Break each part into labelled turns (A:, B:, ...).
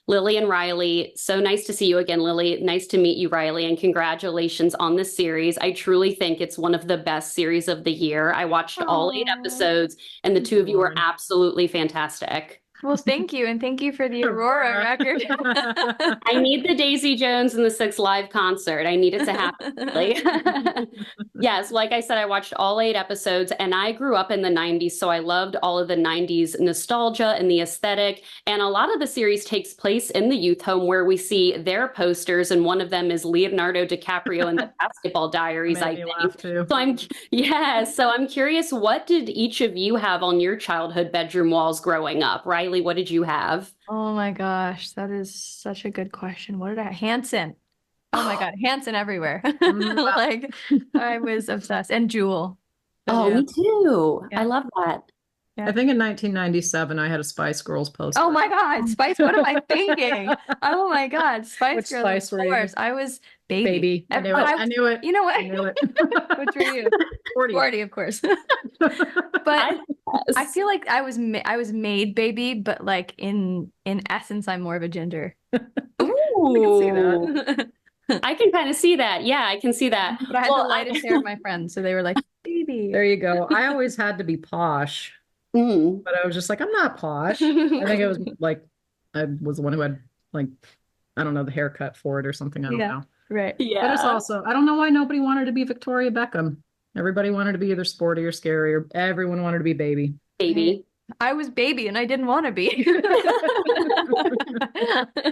A: Lily and Riley, so nice to see you again, Lily. Nice to meet you, Riley, and congratulations on this series. I truly think it's one of the best series of the year. I watched all 8 episodes, and the two of you were absolutely fantastic.
B: Well, thank you. And thank you for the Aurora record.
A: I need the Daisy Jones and the Six live concert. I need it to happen. Really. Yes, like I said, I watched all 8 episodes and I grew up in the 90s. So I loved all of the 90s nostalgia and the aesthetic. And a lot of the series takes place in the youth home where we see their posters. And one of them is Leonardo DiCaprio in the Basketball Diaries, I think. So I'm curious, what did each of you have on your childhood bedroom walls growing up? Riley, what did you have?
B: Oh my gosh, that is such a good question. What did I? Hanson. Oh my God, Hanson everywhere. Like I was obsessed. And Jewel.
A: Oh,
C: Yeah.
A: me too.
B: Yeah.
A: I love that.
C: I think in 1997, I had a Spice Girls poster.
B: Oh my God, Spice, what am I thinking? Oh my God, Spice
C: Which
B: Girls,
C: Spice
B: of
C: were you?
B: course. I was baby.
C: Baby. I knew it. I knew it.
B: You know what?
C: I knew it.
B: Which were you?
C: 40.
B: 40, of course. But I feel like I was made baby, but like in essence, I'm more of a ginger.
A: Ooh.
C: See that.
A: I can kind of see that. Yeah, I can see that.
B: But I had the lightest hair of my friends, so they were like, baby.
C: There you go. I always had to be posh, but I was just like, I'm not posh. I think it was like I was the one who had like, I don't know, the haircut for it or something. I don't know.
B: Right.
A: Yeah.
C: But it's also, I don't know why nobody wanted to be Victoria Beckham. Everybody wanted to be either sporty or scary, or everyone wanted to be baby.
A: Baby.
B: I was baby and I didn't want to be.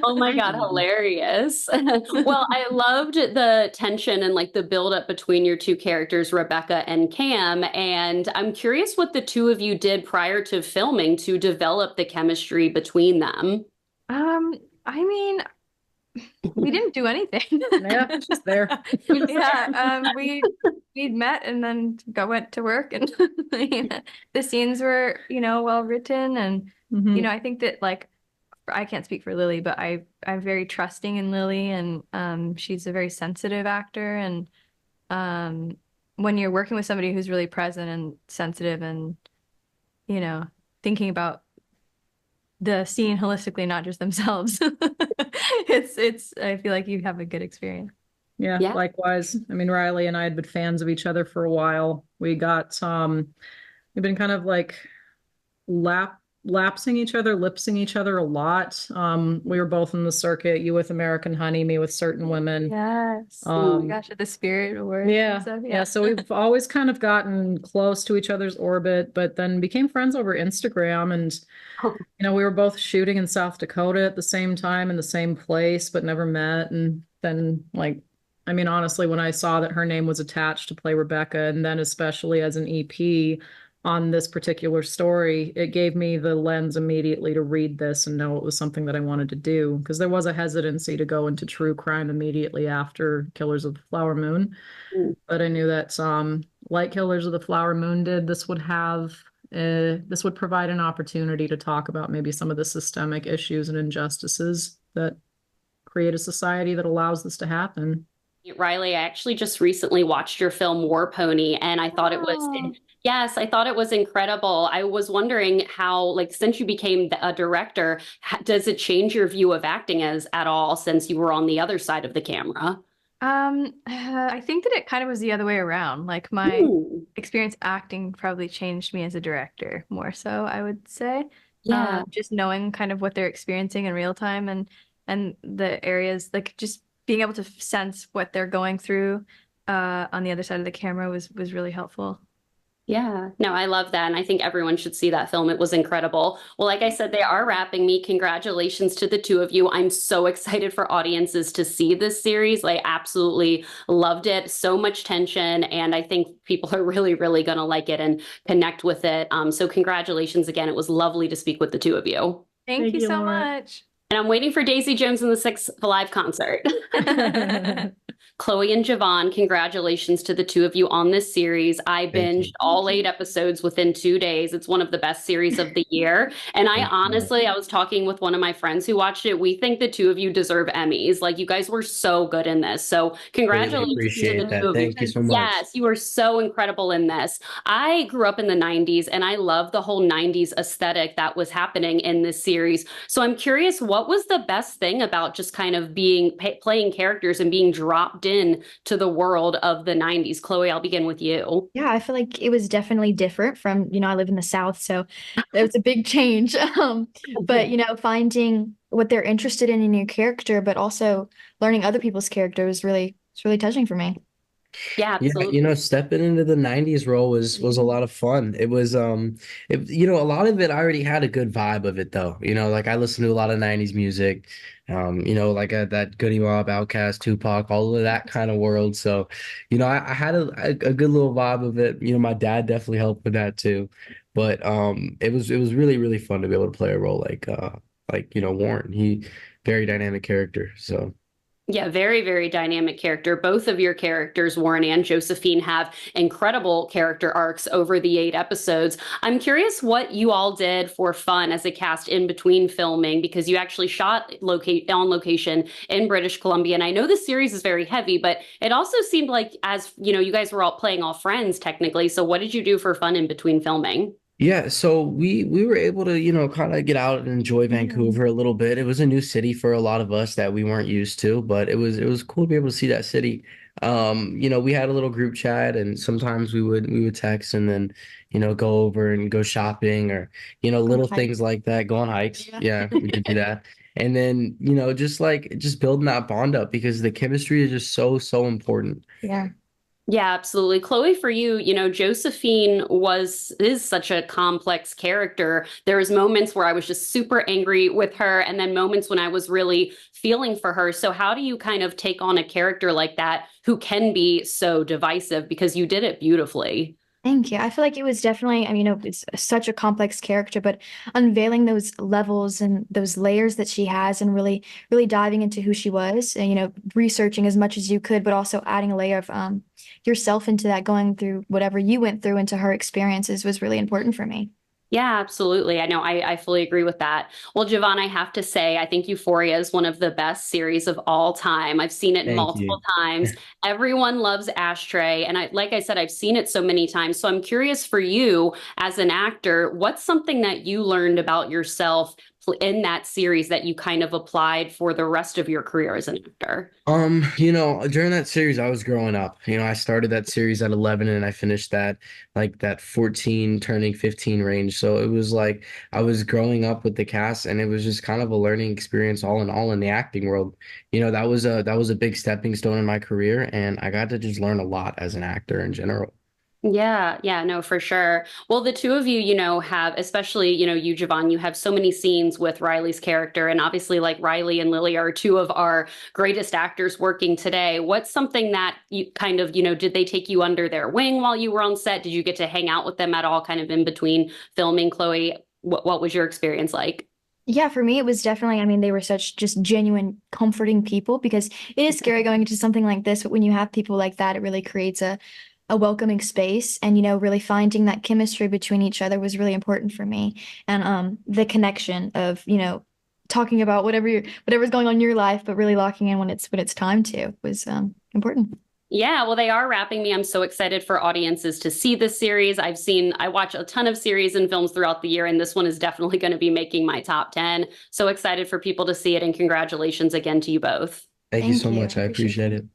A: Oh my God, hilarious. Well, I loved the tension and like the buildup between your two characters, Rebecca and Cam. And I'm curious what the two of you did prior to filming to develop the chemistry between them.
B: I mean, we didn't do anything.
C: Yeah, just there.
B: We'd met and then went to work, and the scenes were, well written, and I think that like I can't speak for Lily, but I'm very trusting in Lily, and she's a very sensitive actor, and when you're working with somebody who's really present and sensitive, and thinking about the scene holistically, not just themselves. I feel like you have a good experience.
C: Yeah, likewise. I mean, Riley and I had been fans of each other for a while. We've been kind of like lapsing each other, lipsing each other a lot. We were both in the circuit, you with American Honey, me with Certain Women.
B: Yes. Oh my gosh, at the Spirit Awards.
C: Yeah. So we've always kind of gotten close to each other's orbit, but then became friends over Instagram. And, we were both shooting in South Dakota at the same time in the same place, but never met. And then honestly, when I saw that her name was attached to play Rebecca, and then especially as an EP on this particular story, it gave me the lens immediately to read this and know it was something that I wanted to do, because there was a hesitancy to go into true crime immediately after Killers of the Flower Moon. But I knew that like Killers of the Flower Moon did, this would provide an opportunity to talk about maybe some of the systemic issues and injustices that create a society that allows this to happen.
A: Riley, I actually just recently watched your film War Pony, and I thought it was incredible. I was wondering how, like, since you became a director, does it change your view of acting at all since you were on the other side of the camera?
B: I think that it kind of was the other way around. Like my experience acting probably changed me as a director more so, I would say.
A: Yeah.
B: Just knowing kind of what they're experiencing in real time, and the areas, like just being able to sense what they're going through on the other side of the camera was really helpful.
A: Yeah, no, I love that. And I think everyone should see that film. It was incredible. Well, like I said, they are wrapping me. Congratulations to the two of you. I'm so excited for audiences to see this series. I absolutely loved it. So much tension. And I think people are really, really going to like it and connect with it. So congratulations again. It was lovely to speak with the two of you.
B: Thank you so much.
A: And I'm waiting for Daisy Jones and the Six live concert. Chloe and Javon, congratulations to the two of you on this series. I binged all 8 episodes within 2 days. It's one of the best series of the year. And I was talking with one of my friends who watched it. We think the two of you deserve Emmys. Like, you guys were so good in this. So congratulations
D: appreciate
A: to the
D: that.
A: two of you.
D: Thank you so much.
A: Yes, you were so incredible in this. I grew up in the 90s and I love the whole 90s aesthetic that was happening in this series. So I'm curious, what what was the best thing about just kind of playing characters and being dropped in to the world of the 90s? Chloe, I'll begin with you.
B: Yeah, I feel like it was definitely different from, I live in the South, so it was a big change. But finding what they're interested in your character, but also learning other people's character was it's really touching for me.
A: Yeah,
D: Yeah,
A: absolutely.
D: stepping into the 90s role was a lot of fun. It was a lot of it I already had a good vibe of it though. Like I listened to a lot of 90s music. Like that Goody Mob, Outkast, Tupac, all of that kind of world. So, I had a good little vibe of it. My dad definitely helped with that too. But it was really, really fun to be able to play a role like Warren. He very dynamic character. So
A: Yeah, very, very dynamic character. Both of your characters, Warren and Josephine, have incredible character arcs over the 8 episodes. I'm curious what you all did for fun as a cast in between filming, because you actually shot on location in British Columbia. And I know the series is very heavy, but it also seemed like, as you guys were all playing all friends technically. So what did you do for fun in between filming?
D: yeah, so we were able to, kind of get out and enjoy Vancouver a little bit. It was a new city for a lot of us that we weren't used to, but it was cool to be able to see that city. We had a little group chat and sometimes we would text and then, go over and go shopping or, little things like that, go on hikes.
B: Yeah.
D: Yeah, we could do that. And then, just building that bond up because the chemistry is just so important.
B: Yeah.
A: Yeah, absolutely. Chloe, for you, Josephine is such a complex character. There was moments where I was just super angry with her, and then moments when I was really feeling for her. So how do you kind of take on a character like that who can be so divisive? Because you did it beautifully.
B: Thank you. I feel like it was definitely, it's such a complex character, but unveiling those levels and those layers that she has and really, really diving into who she was and, researching as much as you could, but also adding a layer of yourself into that, going through whatever you went through into her experiences was really important for me.
A: Yeah, absolutely. I know. I fully agree with that. Well, Javon, I have to say, I think Euphoria is one of the best series of all time. I've seen it
D: Thank
A: multiple
D: you.
A: times. Everyone loves Ashtray. And like I said, I've seen it so many times. So I'm curious for you as an actor, what's something that you learned about yourself in that series that you kind of applied for the rest of your career as an actor?
D: During that series, I was growing up. I started that series at 11 and I finished that 14 turning 15 range. So it was like I was growing up with the cast and it was just kind of a learning experience all in all in the acting world. That was a big stepping stone in my career and I got to just learn a lot as an actor in general.
A: Yeah, no, for sure. Well, the two of you, have, especially, you, Javon, you have so many scenes with Riley's character. And obviously, like Riley and Lily are two of our greatest actors working today. What's something that you kind of, did they take you under their wing while you were on set? Did you get to hang out with them at all kind of in between filming? Chloe, what was your experience like?
B: Yeah, for me, it was definitely, they were such just genuine, comforting people because it is scary going into something like this, but when you have people like that, it really creates a welcoming space and really finding that chemistry between each other was really important for me and the connection of talking about whatever's going on in your life but really locking in when it's time to was important.
A: Yeah, well, they are wrapping me. I'm so excited for audiences to see this series. I watch a ton of series and films throughout the year, and this one is definitely going to be making my top 10. So excited for people to see it, and congratulations again to you both.
D: Thank you
B: Thank
D: so
B: you.
D: much. I appreciate it.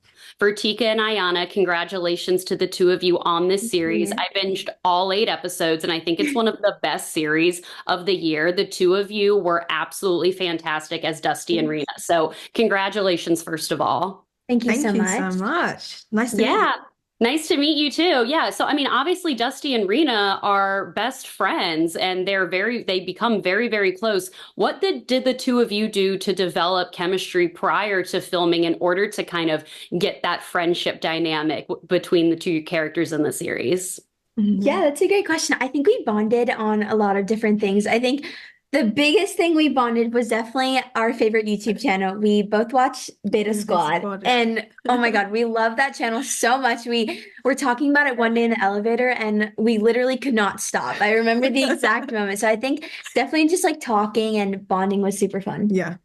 A: Vritika and Ayana, congratulations to the two of you on this series. I binged all 8 episodes, and I think it's one of the best series of the year. The two of you were absolutely fantastic as Dusty and Rena. So congratulations, first of all.
E: Thank you
F: Thank
E: so
F: you
E: much.
F: so much. Nice to meet you.
A: Yeah. Nice to meet you too. Yeah. So, I mean, obviously Dusty and Rena are best friends and they become very, very close. What did the two of you do to develop chemistry prior to filming in order to kind of get that friendship dynamic between the two characters in the series?
E: Yeah, that's a great question. I think we bonded on a lot of different things. I think the biggest thing we bonded was definitely our favorite YouTube channel. We both watch Beta Squad,
F: Squad.
E: and oh my God, we love that channel so much. We were talking about it one day in the elevator and we literally could not stop. I remember the exact moment. So I think definitely just like talking and bonding was super fun.
F: Yeah.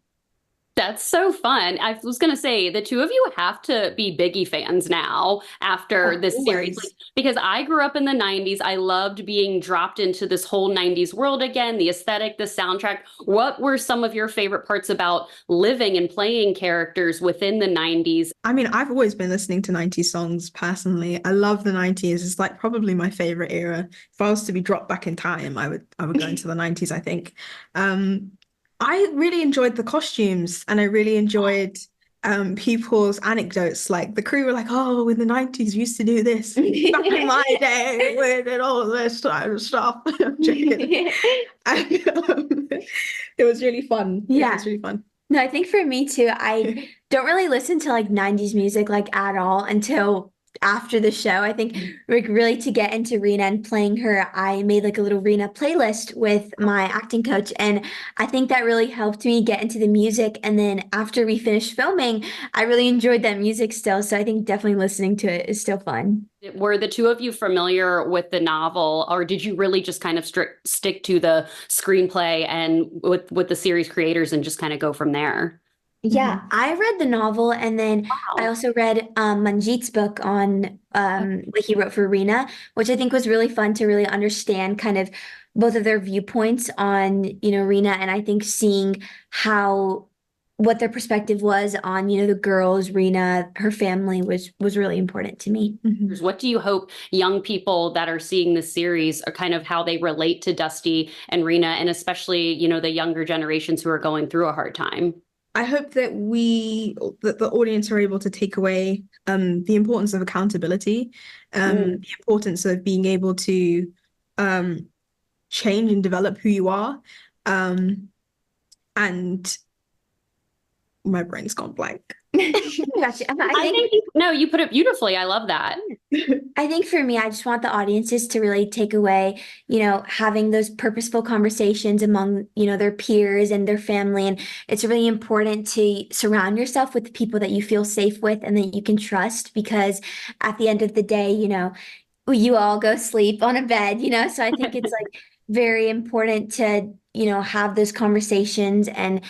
A: That's so fun. I was going to say the two of you have to be Biggie fans now after this series,
E: Always.
A: because I grew up in the 90s. I loved being dropped into this whole 90s world again, the aesthetic, the soundtrack. What were some of your favorite parts about living and playing characters within the 90s?
F: I mean, I've always been listening to 90s songs personally. I love the 90s. It's like probably my favorite era. If I was to be dropped back in time, I would go into the 90s, I think. I really enjoyed the costumes and I really enjoyed people's anecdotes. Like the crew were like, oh, in the 90s we used to do this. Back in my day, we did all this kind of stuff. I'm joking. And, it was really fun.
E: Yeah.
F: It was really fun.
E: No, I think for me too, I don't really listen to like 90s music like at all until after the show. I think like really to get into Rena and playing her, I made like a little Rena playlist with my acting coach. And I think that really helped me get into the music. And then after we finished filming, I really enjoyed that music still. So I think definitely listening to it is still fun.
A: Were the two of you familiar with the novel, or did you really just kind of stick to the screenplay and with the series creators and just kind of go from there?
E: Yeah, I read the novel and then I also read Manjeet's book on what he wrote for Rena, which I think was really fun to really understand kind of both of their viewpoints on, Rena, and I think seeing what their perspective was on, the girls, Rena, her family was really important to me.
A: What do you hope young people that are seeing this series are kind of how they relate to Dusty and Rena, and especially, the younger generations who are going through a hard time?
F: I hope that the audience are able to take away the importance of accountability, the importance of being able to change and develop who you are. And my brain's gone blank.
E: Gotcha.
A: I think you put it beautifully. I love that.
E: I think for me, I just want the audiences to really take away, having those purposeful conversations among, their peers and their family. And it's really important to surround yourself with the people that you feel safe with and that you can trust, because at the end of the day, you all go sleep on a bed, so I think it's like very important to, have those conversations and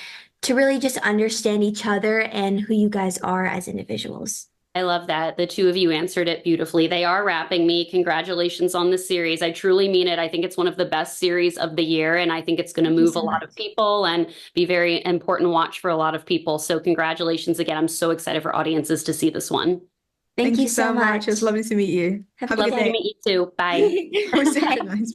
E: to really just understand each other and who you guys are as individuals.
A: I love that. The two of you answered it beautifully. They are wrapping me. Congratulations on this series. I truly mean it. I think it's one of the best series of the year, and I think it's going to move a lot of people and be very important watch for a lot of people. So congratulations again. I'm so excited for audiences to see this one.
E: Thank you so much.
F: It was lovely to meet you.
E: Have
F: Have a good
A: Lovely to
F: day.
A: meet you too. Bye.
F: It was so nice.